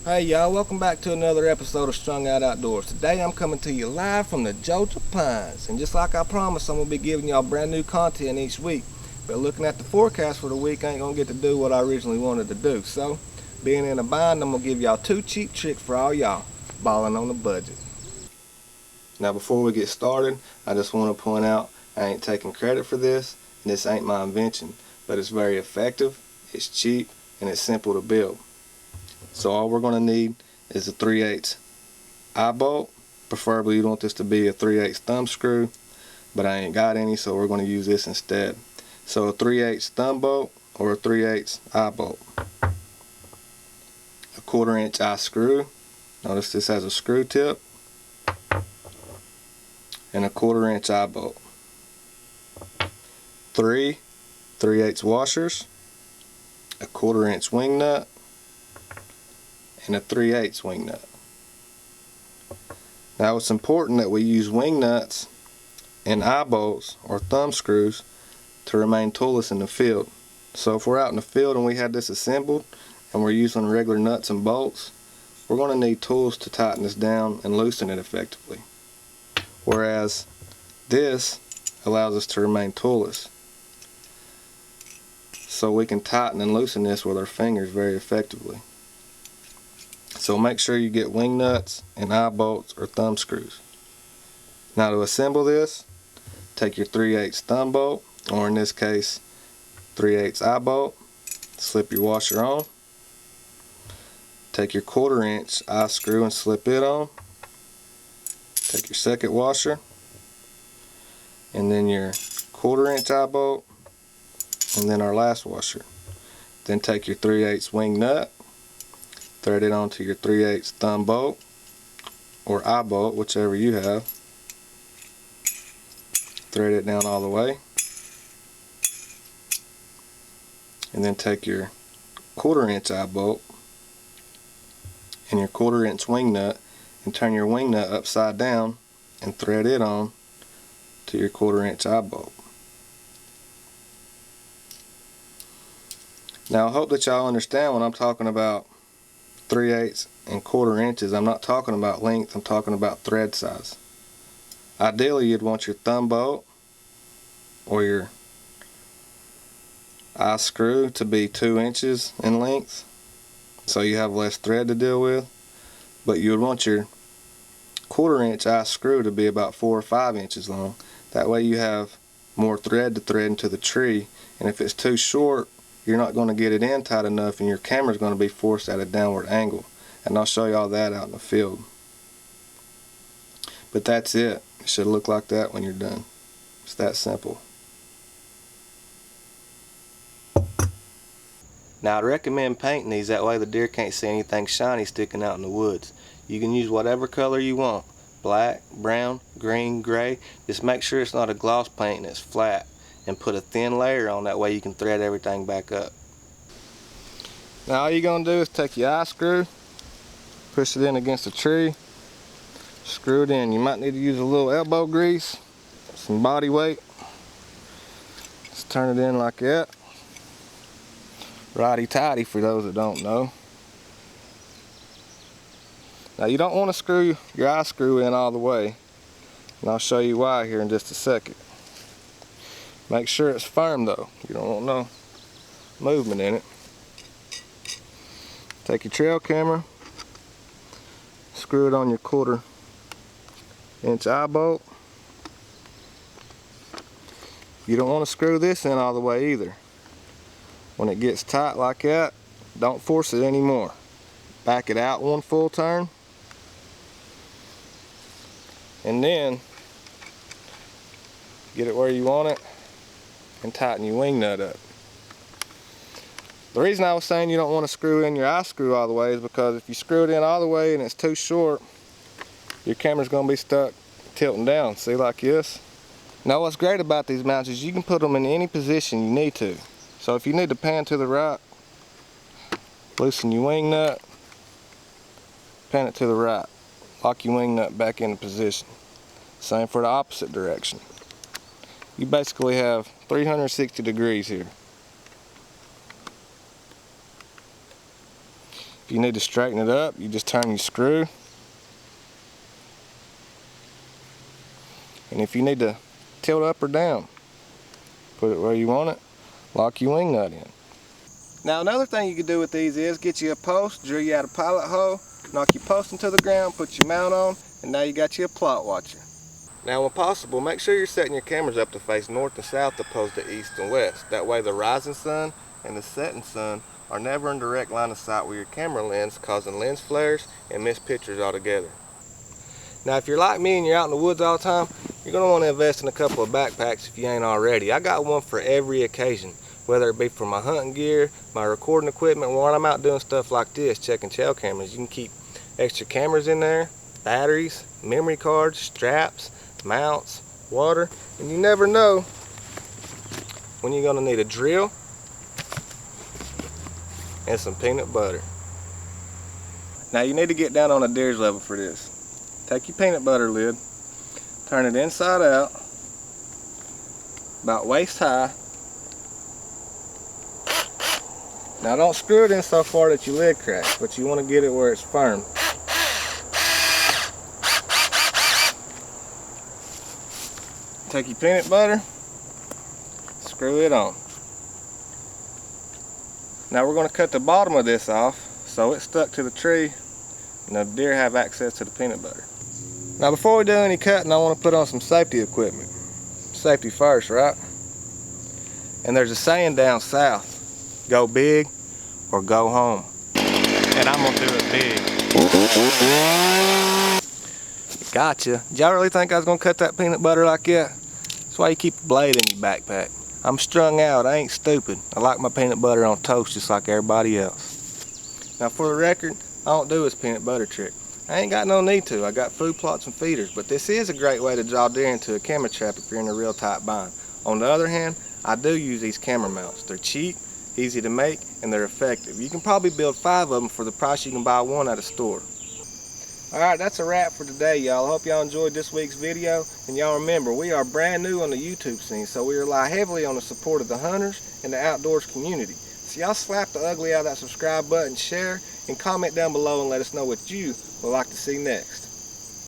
Hey y'all, welcome back to another episode of Strung Out Outdoors. Today I'm coming to you live from the Georgia Pines, and just like I promised, I'm going to be giving y'all brand new content each week. But looking at the forecast for the week, I ain't going to get to do what I originally wanted to do. So, being in a bind, I'm going to give y'all 2 cheap tricks for all y'all balling on the budget. Now before we get started, I just want to point out I ain't taking credit for this, and this ain't my invention, but it's very effective, it's cheap, and it's simple to build. So all we're going to need is a 3/8 eye bolt. Preferably you want this to be a 3/8 thumb screw, but I ain't got any, so we're going to use this instead. So a 3/8 thumb bolt or a 3/8 eye bolt. A 1/4" eye screw. Notice this has a screw tip. And a 1/4" eye bolt. 3 3/8 washers. A 1/4" wing nut. And a 3/8 wing nut. Now it's important that we use wing nuts and eye bolts or thumb screws to remain toolless in the field. So if we're out in the field and we had this assembled and we're using regular nuts and bolts, we're going to need tools to tighten this down and loosen it effectively. Whereas this allows us to remain toolless. So we can tighten and loosen this with our fingers very effectively. So make sure you get wing nuts and eye bolts or thumb screws. Now to assemble this, take your 3/8 thumb bolt, or in this case 3/8 eye bolt, slip your washer on. Take your 1/4" eye screw and slip it on. Take your second washer, and then your 1/4" eye bolt, and then our last washer. Then take your 3/8 wing nut, thread it onto your 3/8 thumb bolt or eye bolt, whichever you have. Thread it down all the way, and then take your 1/4" eye bolt and your 1/4" wing nut and turn your wing nut upside down and thread it on to your 1/4" eye bolt. Now I hope that y'all understand when I'm talking about 3/8 and 1/4". I'm not talking about length, I'm talking about thread size. Ideally you'd want your thumb bolt or your eye screw to be 2 inches in length, so you have less thread to deal with, but you would want your 1/4" eye screw to be about 4 or 5 inches long. That way you have more thread to thread into the tree, and if it's too short, you're not going to get it in tight enough and your camera's going to be forced at a downward angle. And I'll show you all that out in the field. But that's it. It should look like that when you're done. It's that simple. Now I'd recommend painting these, that way the deer can't see anything shiny sticking out in the woods. You can use whatever color you want. Black, brown, green, gray. Just make sure it's not a gloss paint and it's flat. And put a thin layer on, that way you can thread everything back up. Now all you're going to do is take your eye screw, push it in against the tree, screw it in. You might need to use a little elbow grease, some body weight. Just turn it in like that. Righty-tighty for those that don't know. Now you don't want to screw your eye screw in all the way, and I'll show you why here in just a second. Make sure it's firm though. You don't want no movement in it. Take your trail camera, screw it on your 1/4" eye bolt. You don't want to screw this in all the way either. When it gets tight like that, don't force it anymore. Back it out 1 full turn, and then get it where you want it and tighten your wing nut up. The reason I was saying you don't want to screw in your eye screw all the way is because if you screw it in all the way and it's too short, your camera's going to be stuck tilting down. See, like this? Now what's great about these mounts is you can put them in any position you need to. So if you need to pan to the right, loosen your wing nut, pan it to the right, lock your wing nut back into position. Same for the opposite direction. You basically have 360 degrees here. If you need to straighten it up, you just turn your screw. And if you need to tilt up or down, put it where you want it, lock your wing nut in. Now another thing you can do with these is get you a post, drill you out a pilot hole, knock your post into the ground, put your mount on, and now you got you a plot watcher. Now when possible, make sure you're setting your cameras up to face north and south opposed to east and west. That way the rising sun and the setting sun are never in direct line of sight with your camera lens, causing lens flares and missed pictures altogether. Now if you're like me and you're out in the woods all the time, you're going to want to invest in a couple of backpacks if you ain't already. I got one for every occasion, whether it be for my hunting gear, my recording equipment, or when I'm out doing stuff like this, checking trail cameras. You can keep extra cameras in there, batteries, memory cards, straps, mounts, water, and you never know when you're going to need a drill and some peanut butter. Now you need to get down on a deer's level for this. Take your peanut butter lid, turn it inside out, about waist high. Now don't screw it in so far that your lid cracks, but you want to get it where it's firm. Take your peanut butter, screw it on. Now we're going to cut the bottom of this off so it's stuck to the tree and the deer have access to the peanut butter. Now before we do any cutting, I want to put on some safety equipment. Safety first, right? And there's a saying down south, go big or go home. And I'm going to do it big. Gotcha. Did y'all really think I was going to cut that peanut butter like that? That's why you keep a blade in your backpack. I'm strung out, I ain't stupid. I like my peanut butter on toast just like everybody else. Now for the record, I don't do this peanut butter trick. I ain't got no need to. I got food plots and feeders, but this is a great way to draw deer into a camera trap if you're in a real tight bind. On the other hand, I do use these camera mounts. They're cheap, easy to make, and they're effective. You can probably build 5 of them for the price you can buy one at a store. Alright, that's a wrap for today, y'all. I hope y'all enjoyed this week's video. And y'all remember, we are brand new on the YouTube scene, so we rely heavily on the support of the hunters and the outdoors community. So y'all slap the ugly out of that subscribe button, share, and comment down below and let us know what you would like to see next.